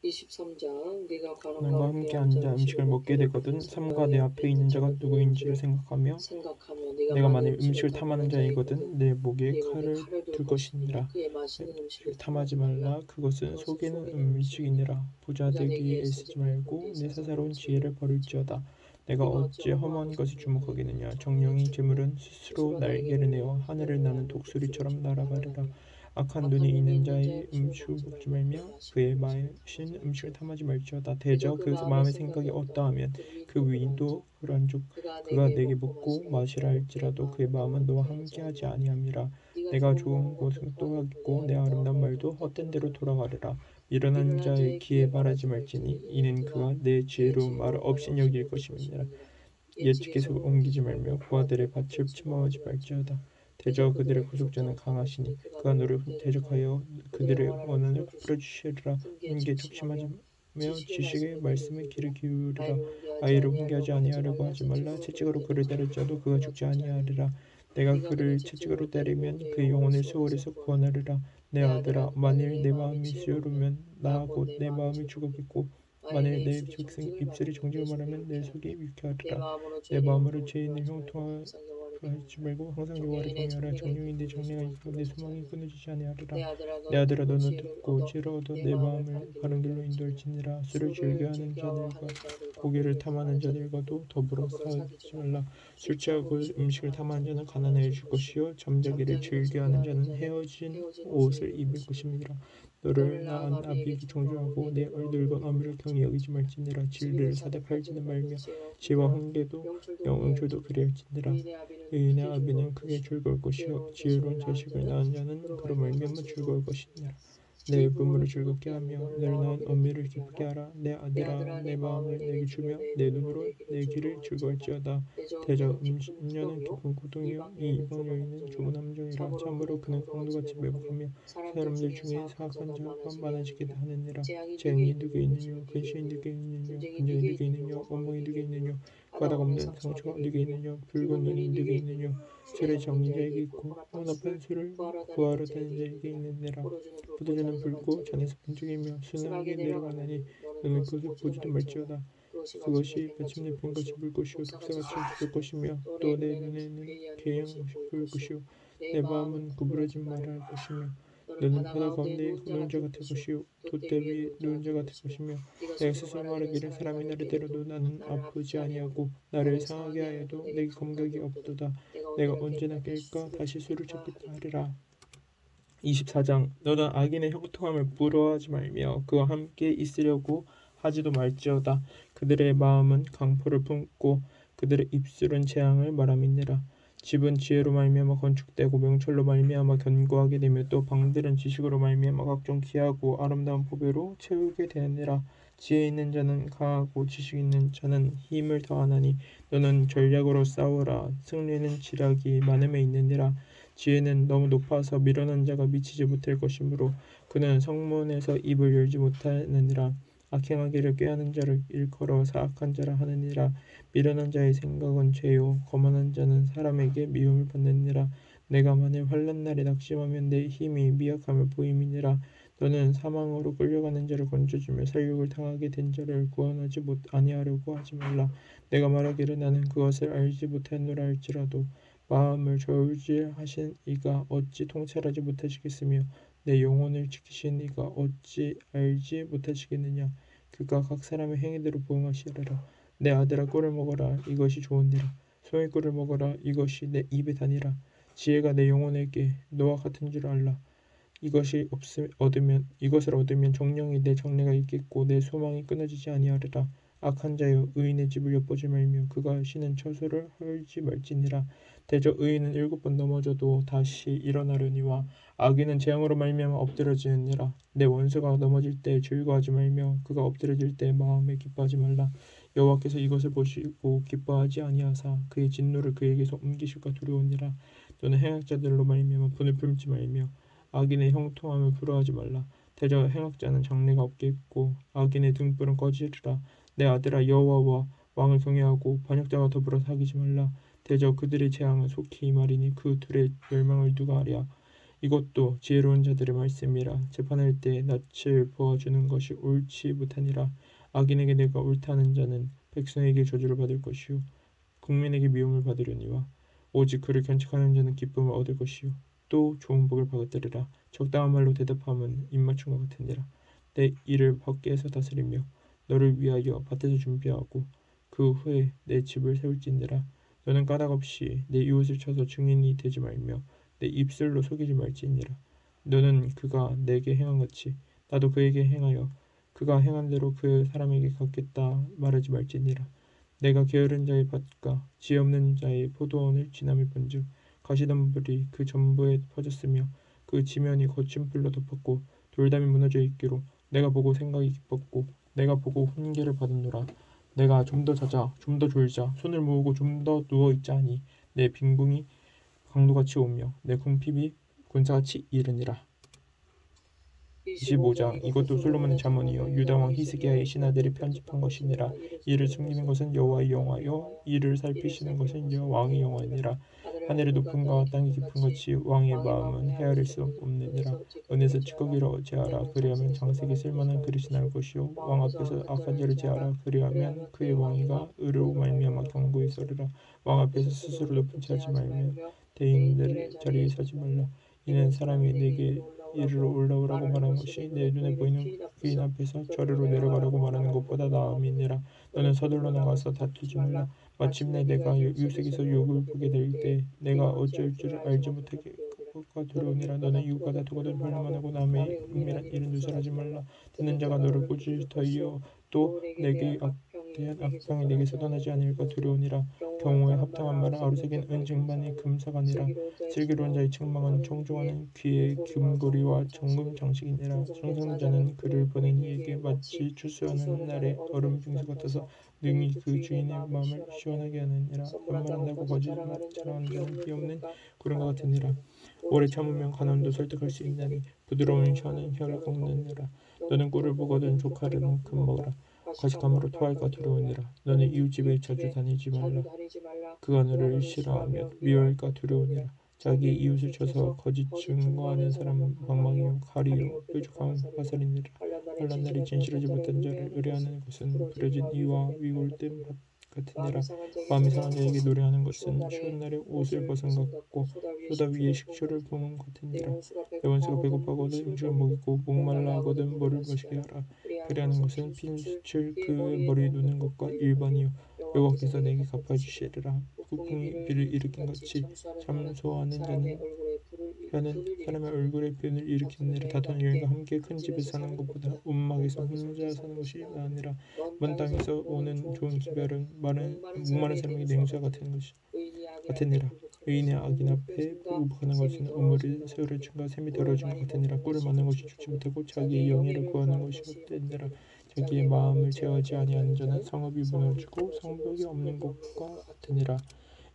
23장 네가 관원 하나님과 가운데 함께 앉아 앉아 음식을 먹게 되거든 삼가 내 앞에 있는 자가 누구인지를 생각하며 내가 만일 음식을 탐하는 자이거든 내 목에 칼을 둘 것이니라. 그의 맛있는 음식을 음식을 탐하지 말라. 그것은 속이는 음식이니라. 부자 되기에 애쓰지 말고 내 있어서 사사로운 지혜를 버릴지어다. 내가 어찌 험한 것을 주목하겠느냐. 정령의 재물은 스스로 날개를 내어 하늘을 나는 독수리처럼 날아가리라. 악한 눈이 있는 자의 음식을 먹지 말며 그의 마신 음식을 탐하지 말지어다. 대저 그 마음의 생각이 어떠하면 그 위도 그런즉 그가 내게 먹고 마시라 할지라도 그의 마음은 너와 함께하지 아니함이라. 내가 좋은 것은 또 하겠고 내 아름다운 말도 헛된 대로 돌아가리라. 미련한 자의 귀에 말하지 말지니 이는 그가 내 지혜로운 말을 업신여길 것임이니라. 옛집에서 옮기지 말며 부하들의 밭을 침범하지 말지어다. 대저 그들의 구속자는 강하시니 그가 너를 대적하여 그들의 원한을 풀어주시리라. 함께 적심하며 지식의 말씀에 귀를 기울이라. 아이를 훈계하지 아니하려고 하지 말라. 채찍으로 그를 때릴지라도 그가 죽지 아니하리라. 내가 그를 채찍으로 때리면 그의 영혼을 세월에서 구원하리라. 내 아들아, 만일 내 마음이 수요르면 나 곧 내 마음이 죽었겠고 만일 내 입술이 정직을 말하면 내 속이 유쾌하리라. 내 마음으로 죄인을 형통하지 말고 항상 여호와를 경외하라. 정령이 내 장래가 있고 내 소망이 끊어지지 아니하리라. 내 아들아, 너는 듣고 지혜를 얻어 내 마음을 바른 길로 인도할지니라. 술을 즐겨하는 자들과 고기를 탐하는 자들과도 더불어 사귀지 말라. 술 취하고 음식을 탐하는 자는 가난해질 것이요 잠자기를 즐겨하는 자는 헤어진 옷을 입을 것임이라. 너를 낳은 아비에게 정죄하고 내 늙은 어미를 경히 여기지 말지니라. 진리를 사대 팔지는 말며 지혜와 훈계도 영웅줄도 그리할지니라. 의인의 아비는 크게 즐거울 것이요 지혜로운 자식을 낳은 자는 그로 말미암아 즐거울 것이니라. 내 부모를 즐겁게 하며 너를 낳은 어미를 기쁘게 하라. 내 아들아, 내 마음을 내게 주며 내 눈으로 내 길을 즐거울지어다. 대저 음녀는 깊은 고통이요 이 이방 여인은 좁은 함정이라. 참으로 그는 강도같이 매복하며 사람들 중에 사악한 자가 많아지게 하느니라. 재앙이 누게 있느뇨 근시이 누게 있느뇨 분쟁이 누게 있느뇨 원망이 누게 있느뇨 가닥 없는 상처가 누게 있느뇨 붉은 눈이 누게 있느뇨 술의 정인 자에게 있고 혼합한 술을 구하러 다니는 자에게 있느니라. 포도주는 붉고 잔에서 번쩍이며 순하게 내려가나니 너는 그것을 보지도 말지어다. 그것이 마침내 뱀같이 물 것이요 독사같이 죽을 것이며 또 내 눈에는 괴양같이 보일 것이요 내 마음은 구부러진 말을 할 것이며 너는 바다 가운데 누운 자 같을 것이요 돛대 위에 누운 자 같을 것이며 내가 스스로 말하기를 사람이 나를 때려도 나는 아프지 아니하고 나를 상하게 하여도 내게 감격이 없도다. 내가 언제나 깰까 다시 술을 찾겠다 하리라. 24장 너는 악인의 형통함을 부러워하지 말며 그와 함께 있으려고 하지도 말지어다. 그들의 마음은 강포를 품고 그들의 입술은 재앙을 말함이니라. 집은 지혜로 말미암아 건축되고 명철로 말미암아 견고하게 되며 또 방들은 지식으로 말미암아 각종 귀하고 아름다운 보배로 채우게 되느니라. 지혜 있는 자는 강하고 지식 있는 자는 힘을 더하나니 너는 전략으로 싸우라. 승리는 지략이 많음에 있느니라. 지혜는 너무 높아서 미련한 자가 미치지 못할 것이므로 그는 성문에서 입을 열지 못하느니라. 악행하기를 꾀하는 자를 일컬어 사악한 자라 하느니라. 미련한 자의 생각은 죄요 거만한 자는 사람에게 미움을 받느니라. 내가 만일 환난 날에 낙심하면 내 힘이 미약함을 보임이니라. 너는 사망으로 끌려가는 자를 건져주며 살육을 당하게 된 자를 구원하지 아니하려고 하지 말라. 내가 말하기를 나는 그것을 알지 못하노라 할지라도 마음을 저울질하신 이가 어찌 통찰하지 못하시겠으며 내 영혼을 지키신 이가 어찌 알지 못하시겠느냐. 그가 각 사람의 행위대로 보응하시리라. 내 아들아 꿀을 먹어라. 이것이 좋으니라. 소의 꿀을 먹어라. 이것이 내 입에 다니라. 지혜가 내 영혼에게 너와 같은 줄 알라. 이것을 얻으면 정령이 내 장래가 있겠고 내 소망이 끊어지지 아니하리라. 악한 자여 의인의 집을 엿보지 말며 그가 쉬는 처소를 헐지 말지니라. 대저 의인은 7번 넘어져도 다시 일어나려니와 악인은 재앙으로 말미암아 엎드러지느니라. 내 원수가 넘어질 때 즐거워하지 말며 그가 엎드러질 때 마음에 기뻐하지 말라. 여호와께서 이것을 보시고 기뻐하지 아니하사 그의 진노를 그에게서 옮기실까 두려우니라. 너는 행악자들로 말미암아 분을 품지 말며 악인의 형통함을 부러워하지 말라. 대저 행악자는 장래가 없겠고 악인의 등불은 꺼지리라. 내 아들아 여호와와 왕을 경외하고 반역자와 더불어 사귀지 말라. 대저 그들의 재앙은 속히 임하리니 그 둘의 멸망을 누가 아랴. 이것도 지혜로운 자들의 말씀이라. 재판할 때 낯을 보아주는 것이 옳지 못하니라. 악인에게 내가 옳다는 자는 백성에게 저주를 받을 것이요 국민에게 미움을 받으려니와 오직 그를 견책하는 자는 기쁨을 얻을 것이요 또 좋은 복을 받으리라. 적당한 말로 대답함은 입맞춤과 같으니라. 내 일을 밖에서 다스리며 너를 위하여 밭에서 준비하고 그 후에 내 집을 세울지니라. 너는 까닭없이 내 이웃을 쳐서 증인이 되지 말며 내 입술로 속이지 말지니라. 너는 그가 내게 행한 같이 나도 그에게 행하여 그가 행한 대로 그 사람에게 갚겠다 말하지 말지니라. 내가 게으른 자의 밭과 지혜 없는 자의 포도원을 지나며 본즉 가시덤불이 그 전부에 퍼졌으며 그 지면이 거친 풀로 덮었고 돌담이 무너져 있기로 내가 보고 생각이 깊었고 내가 보고 훈계를 받았노라. 내가 좀 더 자자 좀 더 졸자 손을 모으고 좀 더 누워 있자 하니 내 빈궁이 강도같이 오며 내 궁핍이 군사같이 이르니라. 25장 이것도 솔로몬의 잠언이요 유다 왕 히스기야의 신하들이 편집한 것이니라. 이를 숨기는 것은 여호와의 영화요 이를 살피시는 것은 왕의 영화니라. 하늘의 높음과 땅이 깊음 같이 왕의 마음은 헤아릴 수 없느니라. 은에서 찌꺼기를 제하라 그리하면 장색이 쓸만한 그릇이 나올 것이요 왕 앞에서 악한 자를 제하라 그리하면 그의 왕위가 의로 말미암아 견고히 서리라. 왕 앞에서 스스로 높은 채 하지 말며 대인들의 자리에 서지 말라. 이는 사람이 내게 이리로 올라오라고 말하는 것이 내 눈에 보이는 귀인 앞에서 저리로 내려가라고 말하는 것보다 나음이니라. 너는 서둘러 나가서 다투지 말라. 마침내 내가 이웃에게서 욕을 보게 될 때 내가 어쩔 줄 알지 못하게 가 두려우니라. 너는 이웃과 다투거든 변호만 하고 남의 은밀한 일은 누설하지 말라. 듣는 자가 너를 꾸짖으여 또 내게 대한 악평이 내게서 떠나지 아니할까 두려우니라. 경우에 합당한 말은 아루새긴 은쟁반의 금사가니라. 슬기로운 자의 책망은 청종하는 귀의 금고리와 정금 장식이니라. 상상는 자는 그를 보낸 이에게 마치 추수하는 날의 얼음 빙수 같아서 능히 그 주인의 마음을 시원하게 하느니라. 반말한다고 거짓말 자랑하는 자는 피 없는 구름과 같으니라. 오래 참으면 간언도 설득할 수 있나니 부드러운 혀는 혀를 꺾느니라. 너는 꿀을 보거든 조카를만큼 먹으라. 과식함으로 토할까 두려우니라. 너는 이웃 집에 자주 다니지 말라. 그가 너를 싫어하면 미워할까 두려우니라. 자기 이웃을 쳐서 거짓 증거하는 사람은 방망이요 칼이요 뾰족한 화살이니라. 환난 날이 진실하지 못한 자를 의뢰하는 것은 부러진 이와 위골된 밭 같으니라. 마음이 상한 자에게 노래하는 것은 추운 날에 옷을 벗은 것 같고 소다 위에 식초를 부은 것 같으니라. 내 원수가 배고파거든 음식을 먹이고 목말라 하거든 물을 마시게 하라. 그리하는 것은 핀수칠 그의 머리에 놓는 것과 일반이요 여호와께서 내게 갚아주시리라. 폭풍이 비를 일으킨 같이 참소하는 자는 혀는 사람의 얼굴에 변을 일으키느니라. 다투는 여인과 함께 큰 집에 사는 것보다 움막에서 혼자 사는 것이 나으니라. 먼 땅에서 오는 좋은 기별은 목마른 사람에게 냉수와 같은 것이 같으니라. 의인의 악인 앞에 굴복하는 것은 우물을 새우를 춘과 샘이 더러워진 것 같으니라. 꿀을 맞는 것이 죽지 못하고 자기의 영예를 구하는 것이 같으니라. 자기의 마음을 제어하지 아니하는 자는 성읍이 무너지고 성벽이 없는 것과 같으니라.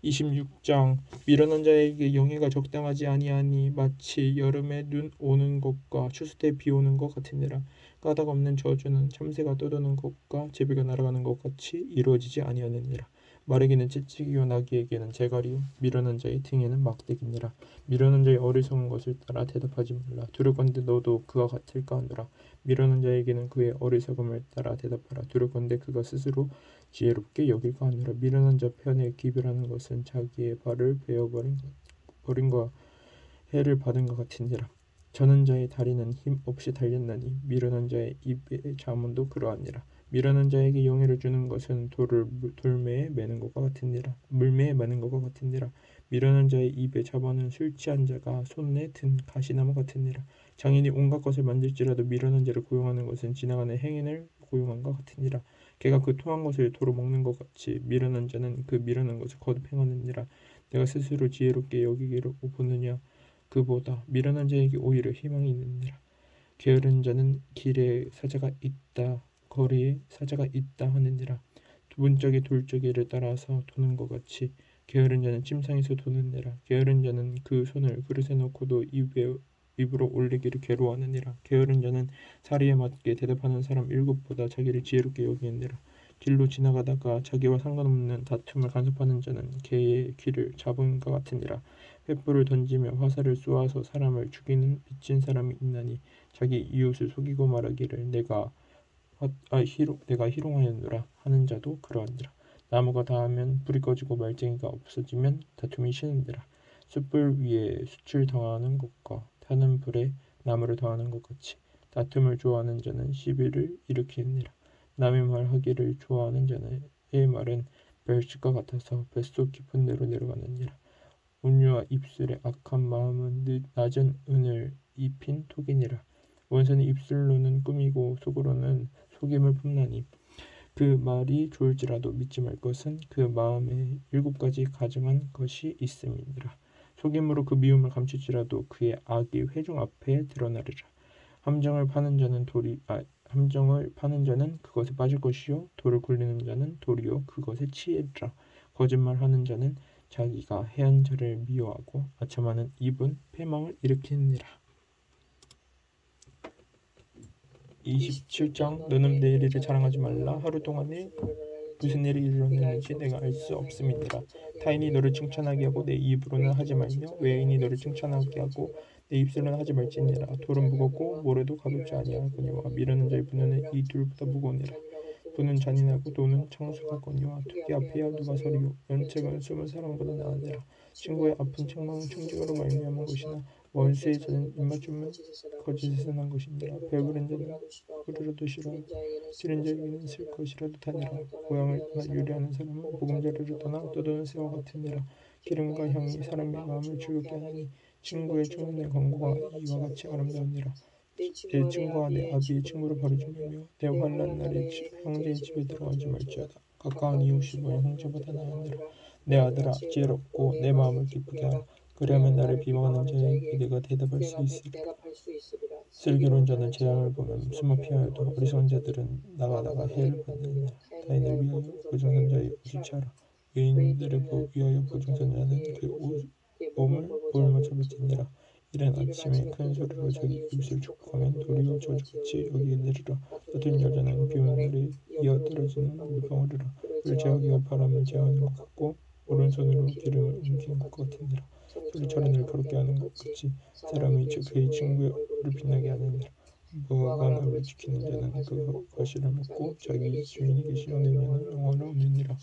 26장 미련한 자에게 영예가 적당하지 아니하니 마치 여름에 눈 오는 것과 추수 때 비 오는 것 같으니라. 까닭 없는 저주는 참새가 떠도는 것과 제비가 날아가는 것 같이 이루어지지 아니하느니라. 말에게는 채찍이요 나귀에게는 재갈이요 미련한 자의 등에는 막대기니라. 미련한 자의 어리석은 것을 따라 대답하지 말라. 두렵건대 너도 그와 같을까 하노라. 미련한 자에게는 그의 어리석음을 따라 대답하라. 두렵건대 그가 스스로 지혜롭게 여길까 하노라. 미련한 자 편에 기별하는 것은 자기의 발을 베어버린 것과 해를 받은 것 같으니라. 저는 자의 다리는 힘 없이 달렸나니 미련한 자의 입의 잠언도 그러하니라. 미련한 자에게 영예를 주는 것은 돌을 돌매에 매는 것과 같으니라. 물매에 매는 것과 같으니라. 미련한 자의 입에 잡아는 술 취한 자가 손에 든 가시나무 같으니라. 장인이 온갖 것을 만질지라도 미련한 자를 고용하는 것은 지나가는 행인을 고용한 것 같으니라. 개가 그 토한 것을 도로 먹는 것 같이 미련한 자는 그 미련한 것을 거듭 행하느니라. 내가 스스로 지혜롭게 여기기를 보느냐 그보다 미련한 자에게 오히려 희망이 있느니라. 게으른 자는 길에 사자가 있다 거리에 사자가 있다 하느니라. 문짝이 돌적이를 따라서 도는 것 같이 게으른 자는 침상에서 도느니라. 게으른 자는 그 손을 그릇에 넣고도 입으로 올리기를 괴로워하느니라. 게으른 자는 사리에 맞게 대답하는 사람 일곱보다 자기를 지혜롭게 여기느니라. 길로 지나가다가 자기와 상관없는 다툼을 간섭하는 자는 개의 귀를 잡음과 같으니라. 횃불을 던지며 화살을 쏘아서 사람을 죽이는 미친 사람이 있나니 자기 이웃을 속이고 말하기를 내가 희롱하였노라 하는 자도 그러하니라. 나무가 닿으면 불이 꺼지고 말쟁이가 없어지면 다툼이 쉬는니라. 숯불 위에 숯을 당하는 것과 타는 불에 나무를 더하는 것 같이 다툼을 좋아하는 자는 시비를 일으키느니라. 남의 말하기를 좋아하는 자의 말은 멸치과 같아서 뱃속 깊은 데로 내려가느니라. 온유와 입술의 악한 마음은 낮은 은을 입힌 톡이니라. 원수는 입술로는 꾸미고 속으로는 속임을 품나니 그 말이 좋을지라도 믿지 말 것은 그 마음에 7가지 가증한 것이 있음이니라. 속임으로 그 미움을 감출지라도 그의 악이 회중 앞에 드러나리라. 함정을 파는 자는 그것에 빠질 것이요 돌을 굴리는 자는 도리어 그것에 치이리라. 거짓말하는 자는 자기가 해한 자를 미워하고 아첨하는 입은 패망을 일으키느니라. 27장 너는 내 일을 자랑하지 말라. 하루 동안에 무슨 일이 일어나는지 내가 알 수 없음이니라. 타인이 너를 칭찬하게 하고 내 입으로는 하지 말며 외인이 너를 칭찬하게 하고 내 입술로는 하지 말지니라. 돌은 무겁고 모래도 가볍지 아니하거니와 미르는 자의 분노는 이 둘보다 무거우니라. 분은 잔인하고 도는 청숙하거니와 토끼 앞에야 누가 서리요 연책은 숨은 사람보다 나으니라. 친구의 아픈 책망은 충직으로 말미암은 것이나 원수의 젖은 입맞춤은 거짓에서 난 것이니라. 배부른 자는 먹으리라도 싫어하고 지른 자에게는 쓸 것이라도 다니라. 고향을 떠나 유리하는 사람은 보금자리를 떠나 떠도는 새와 같으니라. 기름과 향이 사람의 마음을 즐겁게 하나니 친구의 충분한 권고가 이와 같이 아름다우니라. 내 친구와 내 아비의 친구를 버리지 말며 내 환난 날에 형제의 집에 들어가지 말지어다. 가까운 이웃이 너의 형제보다 나으니라. 내 아들아 지혜롭고 내 마음을 기쁘게 하라. 그리하면 나를 비방하는 자에게 내가 대답할 수 있으리라. 슬기로운 자는 재앙을 보면 숨어 피하여도 어리석은 자들은 나가다가 해를 받느니라. 타인을 위하여 보증선 자의 옷을 차라. 의인들의 위하여 보증선 자는 그 몸을 볼모쳐 비치니라. 이른 아침에 큰 소리로 자기 입술을 축복하면 도리어 저주같이 여기느니라. 같은 여자는 비오는 날에 이어 떨어지는 물방울이라. 그를 제어하기가 바람을 제어하는 것 같고 오른손으로 기름을 옮기는 것 같으니라. 소리처럼 날카롭게 하는 것 같이 사람이 그의 친구의 얼굴을 빛나게 하느니라. 무화과나무를 지키는 자는 그 과실을 먹고 자기 주인에게 씌우는 자는 영원을 얻느니라.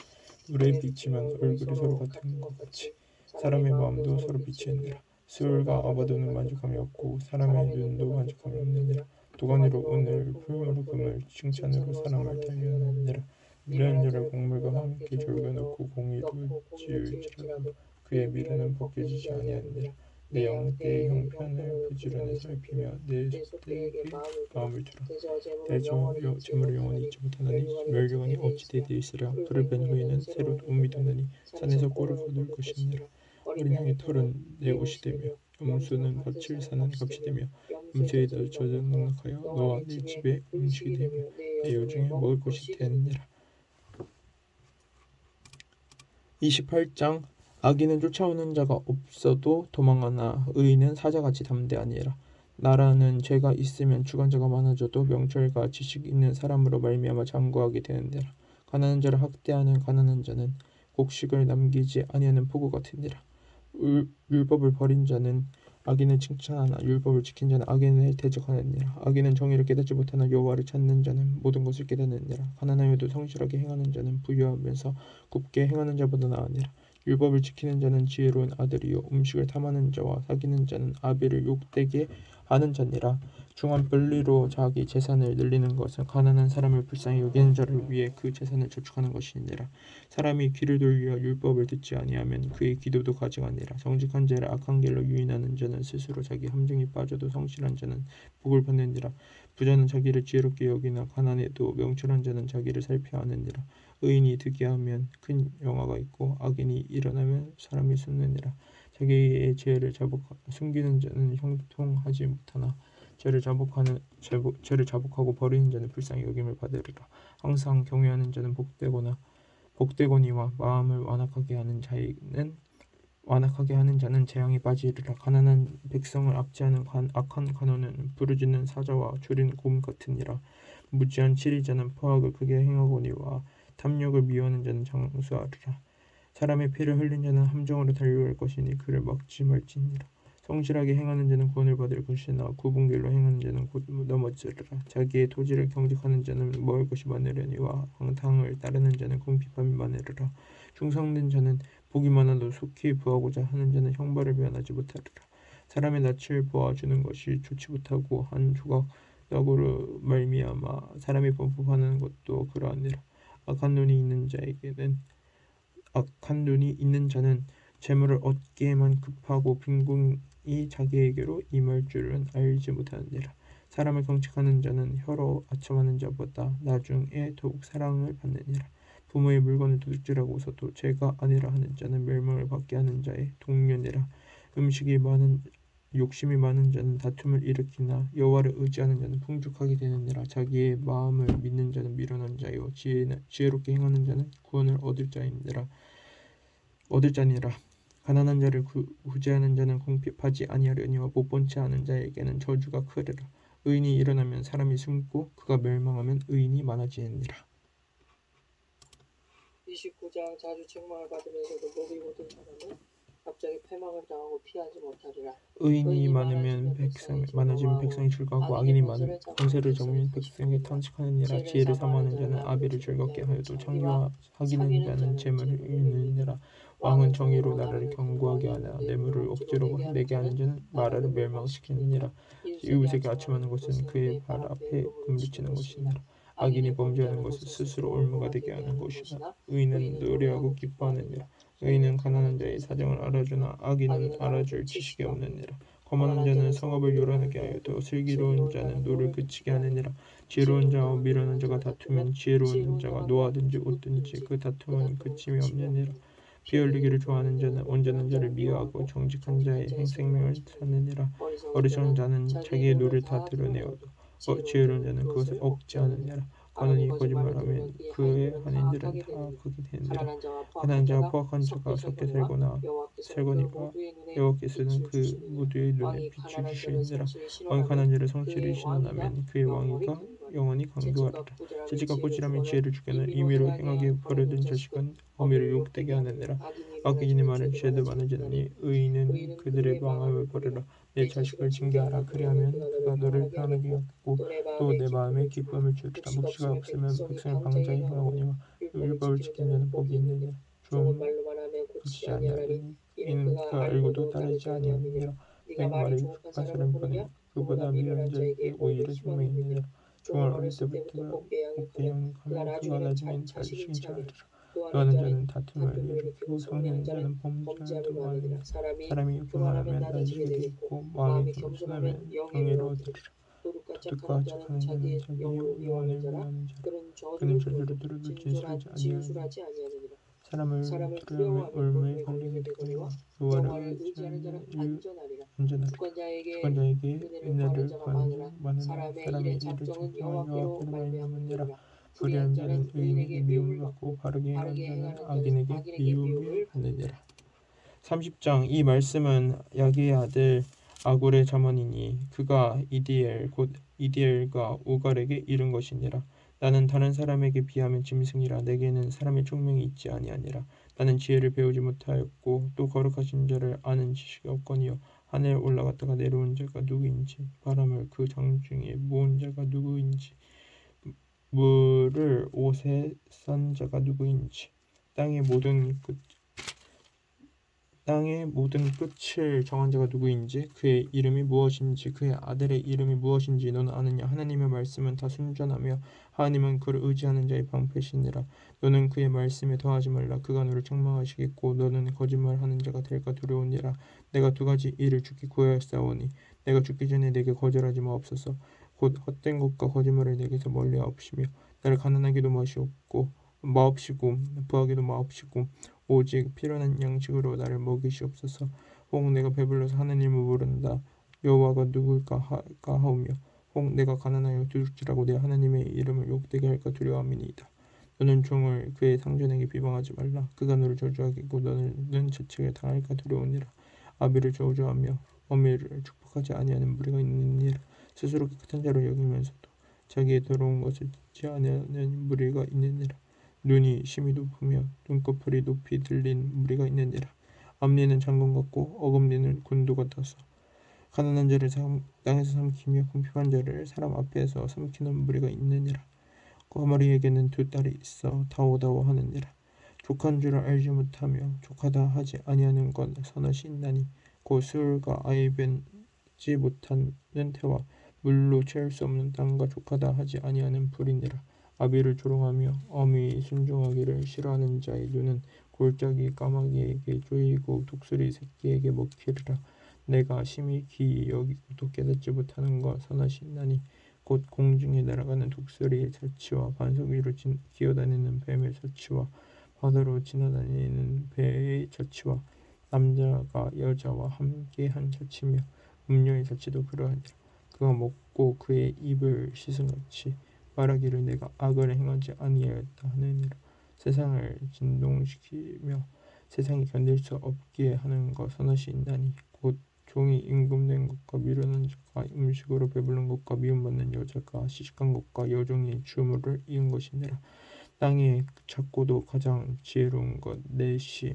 물에 비치면 얼굴이 서로 같은 것 같이 사람의 마음도 서로 비치느니라. 수울과 아바도는 만족함이 없고 사람의 눈도 만족함이 없느니라. 도가니로 은을 풀무로 금을 칭찬으로 사람을 달려느니라. 미련한 자를 곡물과 함께 절겨놓고 공의로 지을지라도 그의 미련은 벗겨지지 아니하느니라. 내 영대의 형편을 부지런히 살피며 내 속되에게 마음을 두라. 대저 재물을 영원히 잊지 못하나니 멸류관이 어찌 대되있으랴. 그를 뺀 후에는 새로 도움이 되나니 산에서 꼴을 거둘 것이니라. 어린 양의 털은 내 옷이 되며 염소는 밭을 사는 값이 되며 염소에 젖어 넉넉하여 너와 내 집에 음식이 되며 내 요중에 먹을 것이 되느니라. 28장 악인은 쫓아오는 자가 없어도 도망하나 의인은 사자같이 담대하니라. 나라는 죄가 있으면 주관자가 많아져도 명철과 지식 있는 사람으로 말미암아 장구하게 되느니라. 가난한 자를 학대하는 가난한 자는 곡식을 남기지 아니하는 포구 같으니라. 율법을 버린 자는 악인을 칭찬하나 율법을 지킨 자는 악인을 대적하느니라. 악인은 정의를 깨닫지 못하나 여호와를 찾는 자는 모든 것을 깨닫느니라. 가난하여도 성실하게 행하는 자는 부유하면서 굽게 행하는 자보다 나으니라. 율법을 지키는 자는 지혜로운 아들이요 음식을 탐하는 자와 사귀는 자는 아비를 욕되게 하는 자니라. 중한 분리로 자기 재산을 늘리는 것은 가난한 사람을 불쌍히 여기는 자를 위해 그 재산을 저축하는 것이니라. 사람이 귀를 돌려 율법을 듣지 아니하면 그의 기도도 가증하니라. 정직한 자를 악한 길로 유인하는 자는 스스로 자기 함정에 빠져도 성실한 자는 복을 받느니라. 부자는 자기를 지혜롭게 여기나 가난해도 명철한 자는 자기를 살펴 하느니라. 의인이 득이하면 큰 영화가 있고 악인이 일어나면 사람이 숨느니라. 자기의 죄를 숨기는 자는 형통하지 못하나 죄를 자복하고 버리는 자는 불쌍히 여김을 받으리라. 항상 경외하는 자는 복되거니와 마음을 완악하게 하는 자는 재앙에 빠지리라. 가난한 백성을 압제하는 악한 간호는 부르짖는 사자와 졸인 곰 같으니라. 무지한 치리자는 포악을 크게 행하거니와 탐욕을 미워하는 자는 장수하리라. 사람의 피를 흘린 자는 함정으로 달려갈 것이니 그를 막지 말지니라. 성실하게 행하는 자는 구원을 받을 것이나 구분결로 행하는 자는 곧 넘어지리라. 자기의 토지를 경작하는 자는 먹을 것이 많으려니와 방탕을 따르는 자는 궁핍함이 많으리라. 충성된 자는 복이 많아도 속히 부하고자 하는 자는 형벌을 면하지 못하리라. 사람의 낯을 보아주는 것이 좋지 못하고 한 조각 떡으로 말미암아 사람이 범법하는 것도 그러하니라. 악한 눈이 있는 자는 재물을 얻기에만 급하고 빈궁이 자기에게로 임할 줄은 알지 못하느니라. 사람을 경책하는 자는 혀로 아첨하는 자보다 나중에 더욱 사랑을 받느니라. 부모의 물건을 도둑질하고서도 죄가 아니라 하는 자는 멸망을 받게 하는 자의 동료니라. 욕심이 많은 자는 다툼을 일으키나 여호와를 의지하는 자는 풍족하게 되느니라. 자기의 마음을 믿는 자는 미련한 자요 지혜롭게 행하는 자는 구원을 얻을 자니라. 가난한 자를 구제하는 자는 궁핍하지 아니하려니와 못본체 하는 자에게는 저주가 크리라. 의인이 일어나면 사람이 숨고 그가 멸망하면 의인이 많아지느니라. 29장 자주 책망을 받으면서도 목이 곧은 사람은 갑자기 패망을 당하고 피하지 못하리라. 의인이 많아지면 백성이 즐거워하고 악인이 많은 권세를 잡으면 백성이 탄식하느니라. 지혜를 사모하는 자는 아비를 즐겁게 하여도 창기와 사귀는 자는 재물을 잃느니라. 왕은 정의로 나라를 견고하게 하나 뇌물을 억지로 내게 하는 자는 나라를 멸망시키느니라. 이웃에게 아첨하는 것은 그의 발 앞에 그물치는 것이니라. 악인이 범죄하는 것은 스스로 올무가 되게 하는 것이나 의인은 노래하고 기뻐하느니라. 의인은 가난한 자의 사정을 알아주나 악인은 알아줄 지식이 없느니라. 거만한 자는 성읍을 요란하게 하여도 슬기로운 자는 노를 그치게 하느니라. 지혜로운 자와 미련한 자가 다투면 지혜로운 자가 노하든지 웃든지 그 다툼은 그침이 없느니라. 피 흘리기를 좋아하는 자는 온전한 자를 미워하고 정직한 자의 생명을 찾느니라. 어리석은 자는 자기의 노를 다 드러내어도 지혜로운 자는 그것을 억제하느니라. 관원이 거짓말하면 그의 한인들은 다 거기 되느니라. 가난한 자와 포악한 자가 섞여 살거니와 여호와께서는 그 모두의 눈에 빛을 주시느니라. 왕이 가난한 자를 성실히 신원하면 그의 왕위가 영원히 강구하리라. 지식과 꾸지람이 지혜를 주게는 임의로 행하게 버려둔 자식은 어미를 욕되게 하느니라. 악인의 말은 죄도 많아지느니 의인은 그들의 망함을 버리라. 내 자식을 징계하라. 그리하면 그가 너를 편하게 여기고 또 내 마음에 기쁨을 주리라. 묵시가 없으면 백성을 방자히 행하거니와 율법을 지키는 자는 복이 있느니라. 좀 그치지 아니하느니 이는 그가 알고도 따르지 아니하느니라. 너희 말에 익숙한 사람이 보내면 그보다 미련한 자에게 오히려 생명이 있느니라. 종을 어릴 때부터 복되게 양육하면 그가 나중엔 잘 칭찬하리라. 노하는 자는 다툼을 일으키고 성내는 자는 범죄를 도모하느니라. 사람이 교만하면 나중에 되겠고 마음이 겸손하면 경외를 얻으리라. 도둑과 착하는 자는 자기 영혼을 위하는 자라. 그는 저주를 들어도 진술하지 아니하느니라. 사람을 두려워하면 올무에 걸리게 되거니와 여호와를 의지하는 자는 안전하리라. 주권자에게 은혜를 구하느니라. 사람의 일의 작정은 여호와께로 말미암느니라. 불의한 자는 의인에게 미움을 받고 바르게 행하는 자는 악인에게 미움을 받느니라. 30장 이 말씀은 야게의 아들 아굴의 자문이니 그가 곧 이디엘과 우갈에게 이른 것이니라. 나는 다른 사람에게 비하면 짐승이라. 내게는 사람의 총명이 있지 아니하니라. 나는 지혜를 배우지 못하였고 또 거룩하신 자를 아는 지식이 없거니와 하늘에 올라갔다가 내려온 자가 누구인지 바람을 그 장중에 모은 자가 누구인지 물을 옷에 싼 자가 누구인지 땅의 모든 끝을 정한 자가 누구인지 그의 이름이 무엇인지 그의 아들의 이름이 무엇인지 너는 아느냐. 하나님의 말씀은 다 순전하며 하나님은 그를 의지하는 자의 방패시니라. 너는 그의 말씀에 더하지 말라. 그가 너를 책망하시겠고 너는 거짓말하는 자가 될까 두려우니라. 내가 두 가지 일을 주께 구하였사오니 내가 죽기 전에 내게 거절하지 마옵소서. 곧 헛된 것과 거짓말을 내게서 멀리하옵시며 나를 가난하게도 마옵시고 부하게도 마옵시고 오직 필요한 양식으로 나를 먹이시옵소서. 혹 내가 배불러서 하나님을 모른다 여호와가 누굴까 하오며 혹 내가 가난하여 도둑질하고 내 하나님의 이름을 욕되게 할까 두려워함이니이다. 너는 종을 그의 상전에게 비방하지 말라. 그가 너를 저주하겠고 너는 재책을 당할까 두려우니라. 아비를 저주하며 어미를 축복하지 아니하는 무리가 있느니라. 스스로 깨끗한 자로 여기면서도 자기의 더러운 것을 짓지 아니하는 무리가 있느니라. 눈이 심히 높으며 눈꺼풀이 높이 들린 무리가 있느니라. 앞니는 장군 같고 어금니는 군도 같아서 가난한 자를 땅에서 삼키며 궁핍한 자를 사람 앞에서 삼키는 무리가 있느니라. 거머리에게는 두 딸이 있어 다오다오 하느니라. 족한 줄을 알지 못하며 족하다 하지 아니하는 건 선엇이 있나니 곧 수울과 아이벤지 못하는 태와 물로 채울 수 없는 땅과 족하다 하지 아니하는 불이니라. 아비를 조롱하며 어미 순종하기를 싫어하는 자의 눈은 골짜기 까마귀에게 쪼이고 독수리 새끼에게 먹히리라. 내가 심히 기이 여기고도 깨닫지 못하는 것 선엇이 있나니 곧 공중에 날아가는 독수리의 자치와 반석 위로 기어다니는 뱀의 자치와 바다로 지나다니는 배의 자치와 남자가 여자와 함께한 자치며 음녀의 자치도 그러하니라. 그가 먹고 그의 입을 씻은같이 말하기를 내가 악을 행하지 아니하였다 하느니라. 세상을 진동시키며 세상이 견딜 수 없게 하는 것 선엇이 있나니 곧 종이 임금된 것과 미련한 자가 음식으로 배부른 것과 미움받는 여자가 시집간 것과 여종이 주물을 이은 것이니라. 땅에 작고도 가장 지혜로운 것 넷이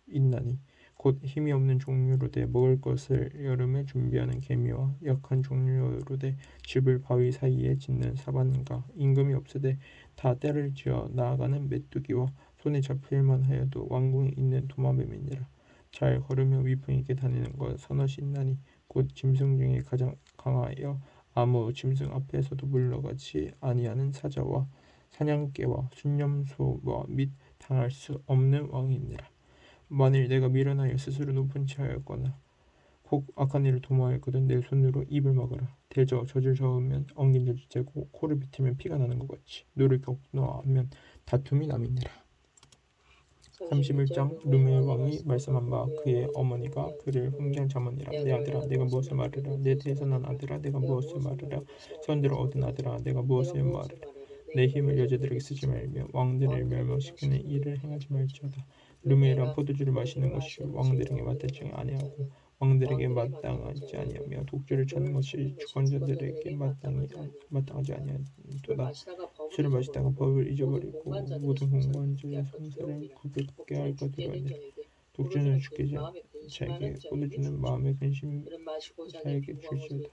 있나니 곧 힘이 없는 종류로되 먹을 것을 여름에 준비하는 개미와 약한 종류로되 집을 바위 사이에 짓는 사반과 임금이 없으되 다 때를 지어 나아가는 메뚜기와 손에 잡힐만 하여도 왕궁에 있는 도마뱀이니라. 잘 걸으며 위풍있게 다니는 것 선엇이 있나니 곧 짐승 중에 가장 강하여 아무 짐승 앞에서도 물러가지 아니하는 사자와 사냥개와 순념소와 및 당할 수 없는 왕이니라. 만일 내가 미련하여 스스로 높은 체하였거나 혹 악한 일을 도모하였거든 내 손으로 입을 막으라. 대저 젖을 저으면 엉긴 젖이 째고 코를 비틀면 피가 나는 것 같이 노를 격노하면 다툼이 남이니라. 31장 룸의 왕이 말씀한 바 그의 어머니가 그를 흥정자머니라. 내 아들아 내가 무엇을 말하라. 내 태어난 아들아 내가 무엇을 말하라. 손들어 얻은 아들아 내가 무엇을 말하라. 내 힘을 여자들에게 쓰지 말며 왕들을 멸망시키는 일을 행하지 말지어다. 룸이란 포도주를 마시는 것이 왕들에게 마땅치 아니하고 왕들에게 마땅하지 아니하며 독주를 찾는 것이 주권자들에게 마땅하지 아니하도다. 술을 마시다가 법을 잊어버리고 모든 공고한 자의 성사를 굽게 할 것이로니라. 독주는 죽게 자에게 포도주는 마음의 근심 자에게 줄지어다.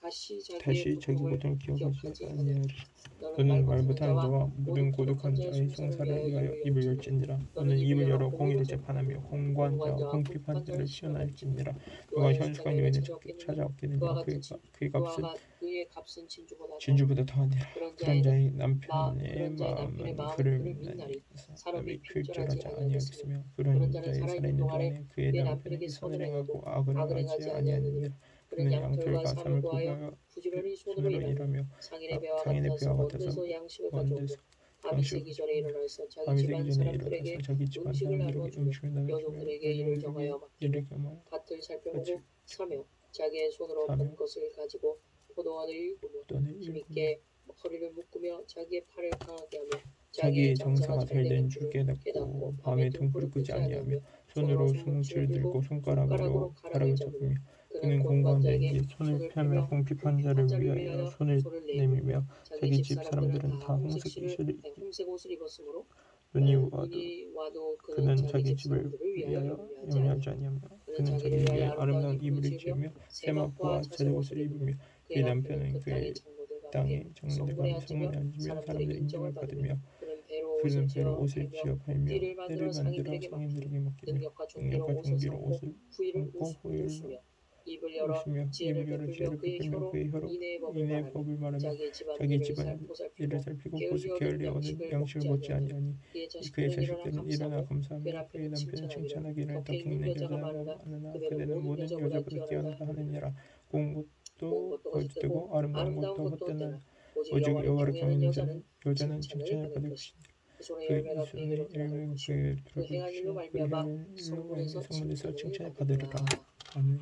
다시 자기 고통을 기억하지 아니하리라. 너는 말 못하는 자와 모든 고독한 자의 성사를 위하여 입을 열지니라. 너는 입을 열어 공의를 재판하며 공고한 자와 궁핍한 자를 시험할지니라. 누가 현숙한 여인을 찾아 얻게 되니라. 그의 값은 진주보다 더하니라. 그런 자의 남편의 마음은 그를 믿나니 사람이 글절하지 아니하겠으며 그런 자의 살아있는 동안에 그의 남편에게 선을 행하고 악을 행하지 아니하느니라. 그는 양털과 삶을 구별하여 손으로 일하며 상인의 배와 같아서 먼 데서 양식을 밤이 새기 전에 일어나서 자기 집안 사람들에게 음식을 나눠주며 어린이들에게 이르게 말하여 같이 자기의 손으로 사며 얻은 것을 가지고 포도원을 일구며 힘있게 허리를 묶으며 자기의 팔을 강하게 하며 자기의 정사가 잘된 줄 깨닫고 밤에 등불을 끄지 아니하며 손으로 숭치를 들고 손가락으로 가락을 잡으며 그는 공고한 자에게 손을 펴며 궁핍한 자를 위하여 손을 내밀며 자기 집 사람들은 다 홍색 옷을 입었으므로 눈이 와도 그는 자기 집을 위하여 염려하지 아니하며 그는 자기를 위하여 아름다운 이불을 지으며 세마포와 자색옷을 입으며 그의 남편은 그의 땅의 장로들과 성문에 앉으며 사람들의 인정을 받으며 그는 배로 옷을 지어 팔며 떼를 만들어 상인들에게 맡기며 능력과 종기로 옷을 입고 후일을 오시며 입을 열어 지혜를 베풀며 그의 혀로 인의 법을 말하며 자기 집안 일을 살피고 보수 게을리 얻은 양식을 먹지 아니하니 그의 자식들은 일어나 감사하며 그의 남편은 칭찬하기를 덕행 있는 여자라 하느나 그대는 모든 여자보다 뛰어나다 하느니라. 고운 것도 거짓되고 아름다운 것도 헛되나 오직 여호와를 경외하는 여자는 칭찬을 받을 것이니라. 그 이손의 일매고 그의 들어주시오. 그의 혀를 일로 성문에서 칭찬을 받으리라. 아멘.